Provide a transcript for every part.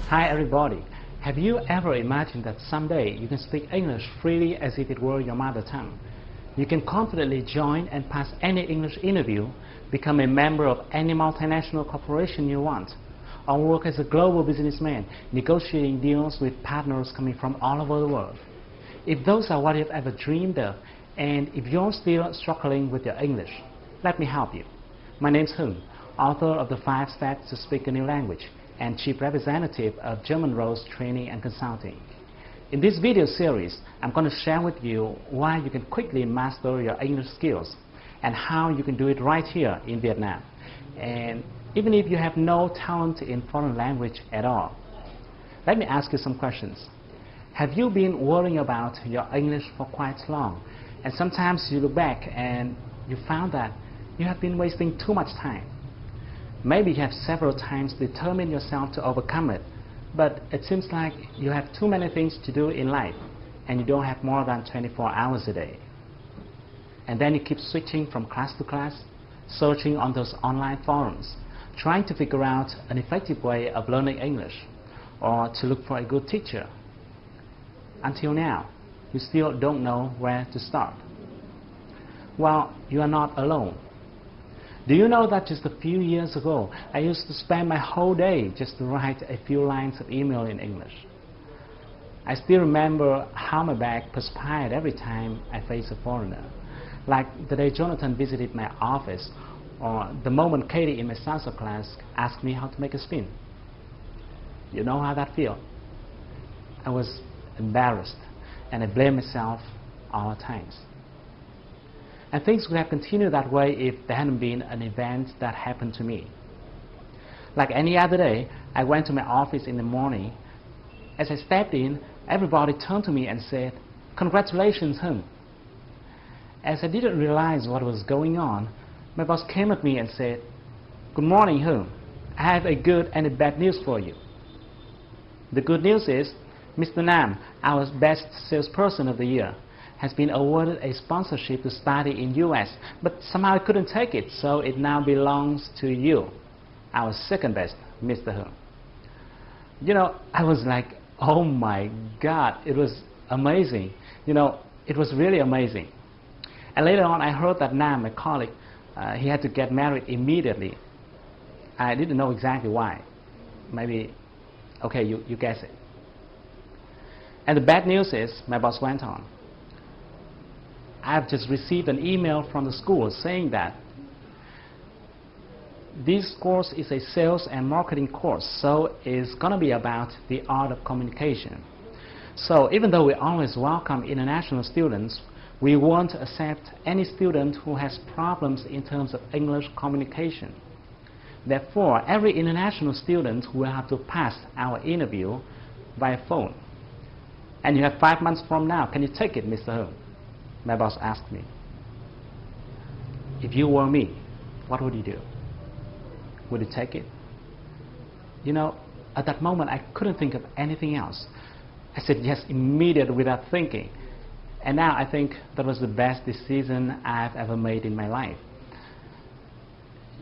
Hi everybody. Have you ever imagined that someday you can speak English freely as if it were your mother tongue? You can confidently join and pass any English interview, become a member of any multinational corporation you want, or work as a global businessman, negotiating deals with partners coming from all over the world. If those are what you've ever dreamed of, and if you're still struggling with your English, let me help you. My name's Hung, author of the 5 Steps to Speak a New Language, and Chief Representative of German Roads Training and Consulting. In this video series, I'm going to share with you why you can quickly master your English skills and how you can do it right here in Vietnam. And even if you have no talent in foreign language at all. Let me ask you some questions. Have you been worrying about your English for quite long? And sometimes you look back and you found that you have been wasting too much time. Maybe you have several times determined yourself to overcome it, but it seems like you have too many things to do in life and you don't have more than 24 hours a day. And then you keep switching from class to class, searching on those online forums, trying to figure out an effective way of learning English or to look for a good teacher. Until now, you still don't know where to start. Well, you are not alone. Do you know that just a few years ago, I used to spend my whole day just to write a few lines of email in English? I still remember how my back perspired every time I faced a foreigner. Like the day Jonathan visited my office, or the moment Katie in my salsa class asked me how to make a spin. You know how that feels? I was embarrassed, and I blamed myself all the times. And things would have continued that way if there hadn't been an event that happened to me. Like any other day, I went to my office in the morning. As I stepped in, everybody turned to me and said, "Congratulations, Hung." As I didn't realize what was going on, my boss came at me and said, "Good morning, Hung. I have a good and a bad news for you. The good news is, Mr. Nam, our best salesperson of the year, has been awarded a sponsorship to study in US, but somehow I couldn't take it, so it now belongs to you, our second best, Mr. Hung." You know, I was like, oh my God, it was amazing. You know, it was really amazing. And later on, I heard that Nam, my colleague, he had to get married immediately. I didn't know exactly why. Maybe, okay, you guess it. And the bad news is, my boss went on, I've just received an email from the school saying that this course is a sales and marketing course, so it's going to be about the art of communication. So even though we always welcome international students, we won't accept any student who has problems in terms of English communication. Therefore, every international student will have to pass our interview by phone. And you have 5 months from now. Can you take it, Mr. Hung? My boss asked me. If you were me, what would you do? Would you take it? You know, at that moment, I couldn't think of anything else. I said yes immediately without thinking. And now I think that was the best decision I've ever made in my life.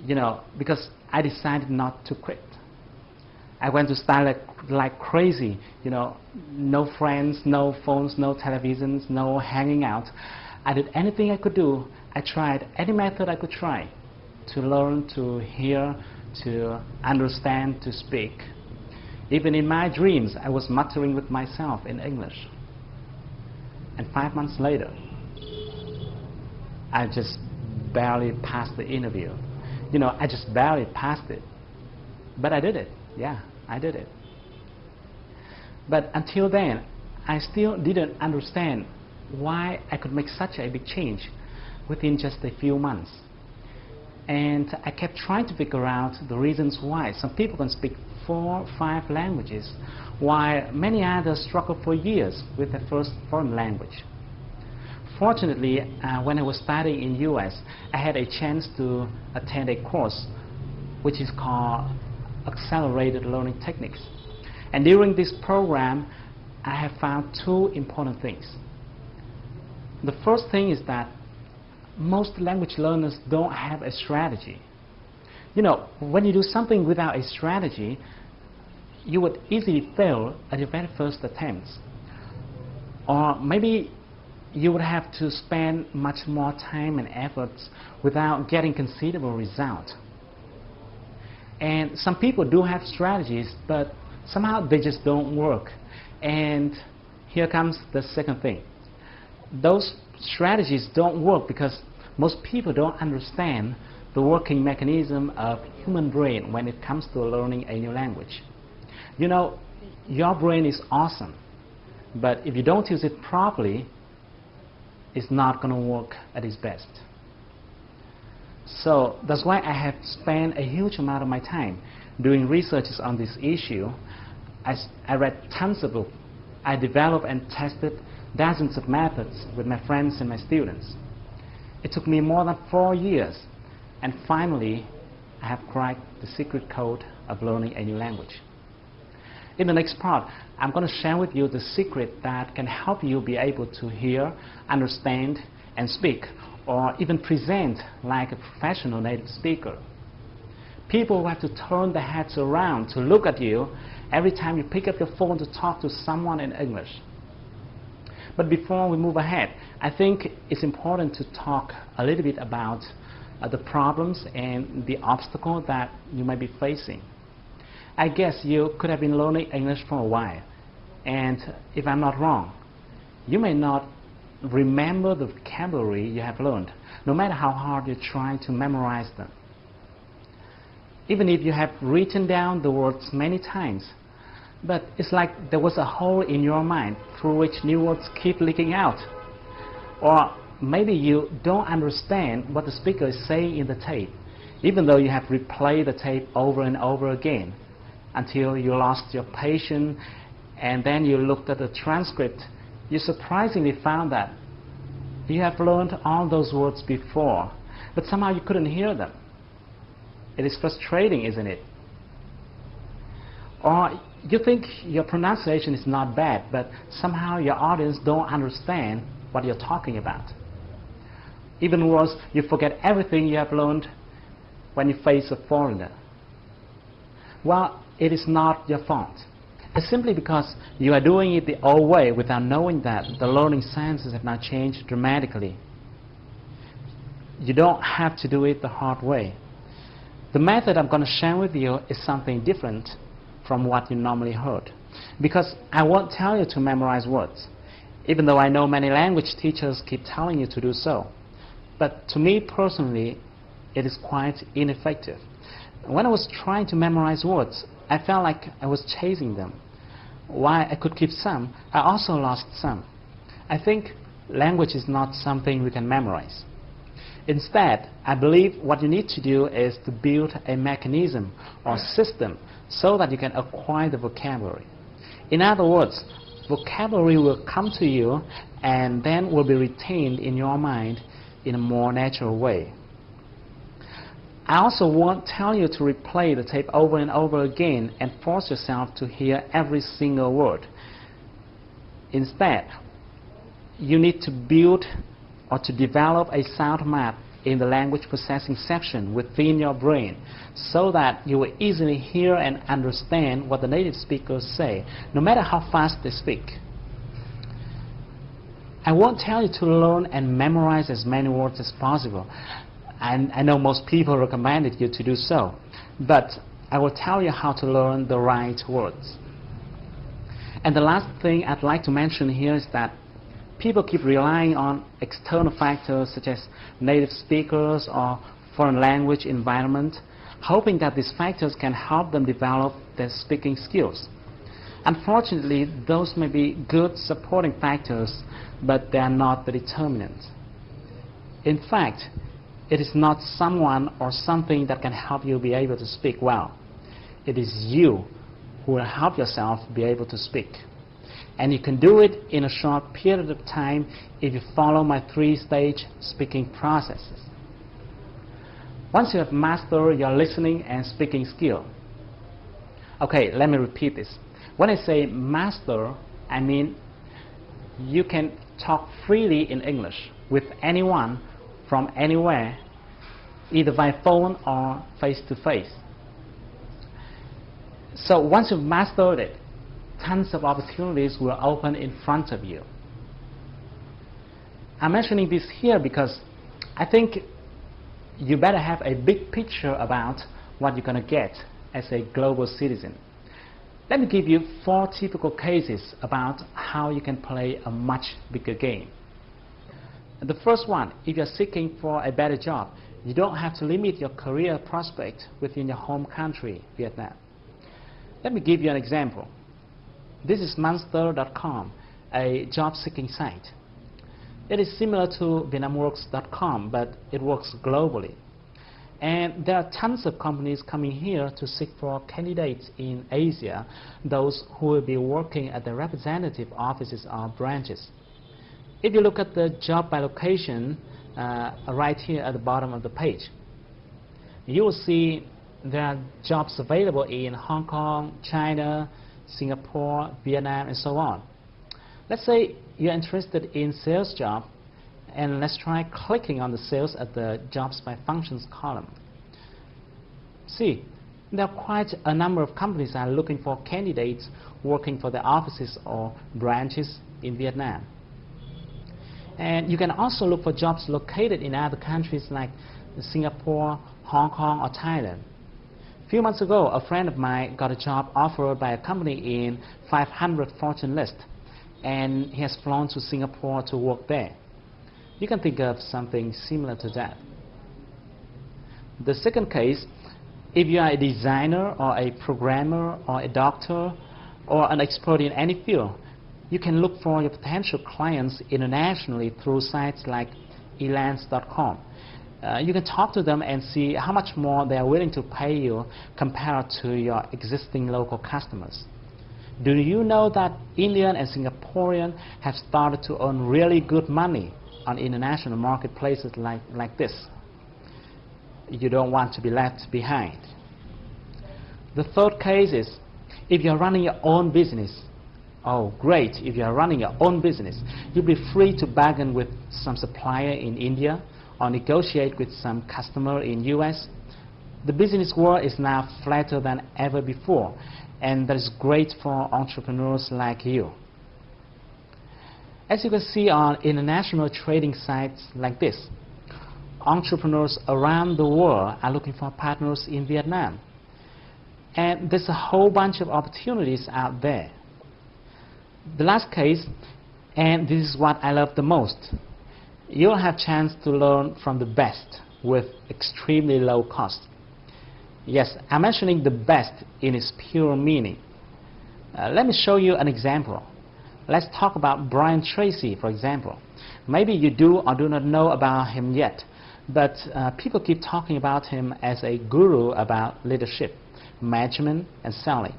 You know, because I decided not to quit. I went to study like crazy, you know, no friends, no phones, no televisions, no hanging out. I did anything I could do. I tried any method I could try to learn, to hear, to understand, to speak. Even in my dreams, I was muttering with myself in English. And 5 months later, I just barely passed the interview. You know, I just barely passed it. But I did it. Yeah, I did it. But until then, I still didn't understand why I could make such a big change within just a few months. And I kept trying to figure out the reasons why. Some people can speak 4, 5 languages, while many others struggle for years with their first foreign language. Fortunately, when I was studying in US, I had a chance to attend a course which is called Accelerated Learning Techniques. And during this program, I have found 2 important things. The first thing is that most language learners don't have a strategy. You know, when you do something without a strategy, you would easily fail at your very first attempts. Or maybe you would have to spend much more time and efforts without getting considerable result. And some people do have strategies, but somehow they just don't work. And here comes the second thing. Those strategies don't work because most people don't understand the working mechanism of human brain when it comes to learning a new language. You know, your brain is awesome, but if you don't use it properly, it's not going to work at its best. So that's why I have spent a huge amount of my time doing researches on this issue. I read tons of books. I developed and tested dozens of methods with my friends and my students. It took me more than 4 years, and finally I have cracked the secret code of learning a new language. In the next part, I'm going to share with you the secret that can help you be able to hear, understand, and speak, or even present like a professional native speaker. People will have to turn their heads around to look at you every time you pick up your phone to talk to someone in English. But before we move ahead, I think it's important to talk a little bit about the problems and the obstacles that you might be facing. I guess you could have been learning English for a while, and if I'm not wrong, you may not remember the vocabulary you have learned, no matter how hard you try to memorize them. Even if you have written down the words many times, but it's like there was a hole in your mind through which new words keep leaking out. Or maybe you don't understand what the speaker is saying in the tape, even though you have replayed the tape over and over again until you lost your patience, and then you looked at the transcript. You surprisingly found that you have learned all those words before, but somehow you couldn't hear them. It is frustrating, isn't it? Or you think your pronunciation is not bad, but somehow your audience don't understand what you're talking about. Even worse, you forget everything you have learned when you face a foreigner. Well, it is not your fault. It's simply because you are doing it the old way without knowing that the learning sciences have now changed dramatically. You don't have to do it the hard way. The method I'm going to share with you is something different from what you normally heard, because I won't tell you to memorize words, even though I know many language teachers keep telling you to do so. But to me personally, it is quite ineffective. When I was trying to memorize words, I felt like I was chasing them. While I could keep some, I also lost some. I think language is not something we can memorize. Instead, I believe what you need to do is to build a mechanism or system so that you can acquire the vocabulary. In other words, vocabulary will come to you and then will be retained in your mind in a more natural way. I also won't tell you to replay the tape over and over again and force yourself to hear every single word. Instead, you need to build or to develop a sound map in the language processing section within your brain so that you will easily hear and understand what the native speakers say, no matter how fast they speak. I won't tell you to learn and memorize as many words as possible. And I know most people recommended you to do so, but I will tell you how to learn the right words. And the last thing I'd like to mention here is that people keep relying on external factors such as native speakers or foreign language environment, hoping that these factors can help them develop their speaking skills. Unfortunately, those may be good supporting factors, but they are not the determinant. In fact, it is not someone or something that can help you be able to speak well. It is you who will help yourself be able to speak. And you can do it in a short period of time if you follow my 3-stage speaking processes. Once you have mastered your listening and speaking skill. Okay, let me repeat this. When I say master, I mean you can talk freely in English with anyone from anywhere, either by phone or face-to-face. So once you've mastered it, tons of opportunities will open in front of you. I'm mentioning this here because I think you better have a big picture about what you're going to get as a global citizen. Let me give you 4 typical cases about how you can play a much bigger game. The first one, if you're seeking for a better job, you don't have to limit your career prospect within your home country, Vietnam. Let me give you an example. This is monster.com, a job-seeking site. It is similar to vietnamworks.com, but it works globally. And there are tons of companies coming here to seek for candidates in Asia, those who will be working at the representative offices or branches. If you look at the job by location right here at the bottom of the page, you will see there are jobs available in Hong Kong, China, Singapore, Vietnam, and so on. Let's say you're interested in sales job, and let's try clicking on the sales at the jobs by functions column. See, there are quite a number of companies that are looking for candidates working for their offices or branches in Vietnam. And you can also look for jobs located in other countries like Singapore, Hong Kong, or Thailand. A few months ago, a friend of mine got a job offered by a company in 500 Fortune list, and he has flown to Singapore to work there. You can think of something similar to that. The second case, if you are a designer or a programmer or a doctor or an expert in any field, you can look for your potential clients internationally through sites like elance.com. You can talk to them and see how much more they are willing to pay you compared to your existing local customers. Do you know that Indian and Singaporean have started to earn really good money on international marketplaces like this? You don't want to be left behind. The third case is if you're running your own business. Oh, great. If you're running your own business, you'll be free to bargain with some supplier in India or negotiate with some customer in US. The business world is now flatter than ever before, and that is great for entrepreneurs like you. As you can see on international trading sites like this, entrepreneurs around the world are looking for partners in Vietnam. And there's a whole bunch of opportunities out there. The last case, and this is what I love the most, you'll have a chance to learn from the best with extremely low cost. Yes, I'm mentioning the best in its pure meaning. Let me show you an example. Let's talk about Brian Tracy, for example. Maybe you do or do not know about him yet, but people keep talking about him as a guru about leadership, management, and selling.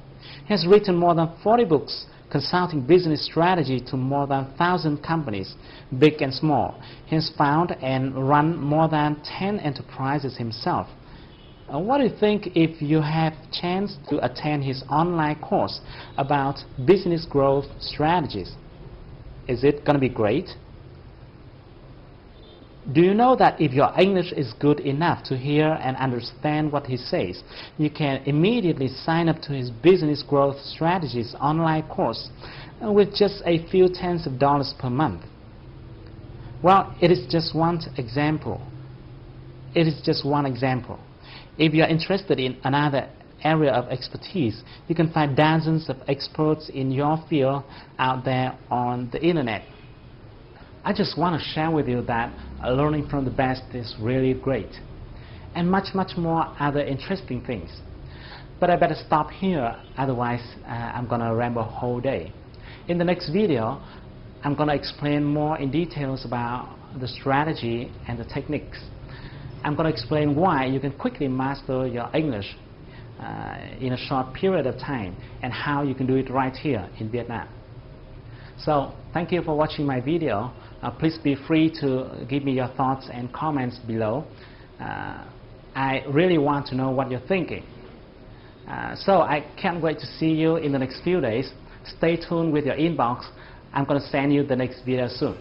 He has written more than 40 books consulting business strategy to more than 1,000 companies, big and small. He has founded and run more than 10 enterprises himself. What do you think if you have a chance to attend his online course about business growth strategies? Is it going to be great? Do you know that if your English is good enough to hear and understand what he says, you can immediately sign up to his business growth strategies online course with just a few tens of dollars per month? Well, it is just one example. It is just one example. If you are interested in another area of expertise, you can find dozens of experts in your field out there on the internet. I just want to share with you that learning from the best is really great, and much more other interesting things. But I better stop here, otherwise I'm going to ramble a whole day. In the next video, I'm going to explain more in details about the strategy and the techniques. I'm going to explain why you can quickly master your English in a short period of time, and how you can do it right here in Vietnam. So thank you for watching my video. Please be free to give me your thoughts and comments below. I really want to know what you're thinking. So I can't wait to see you in the next few days. Stay tuned with your inbox. I'm going to send you the next video soon.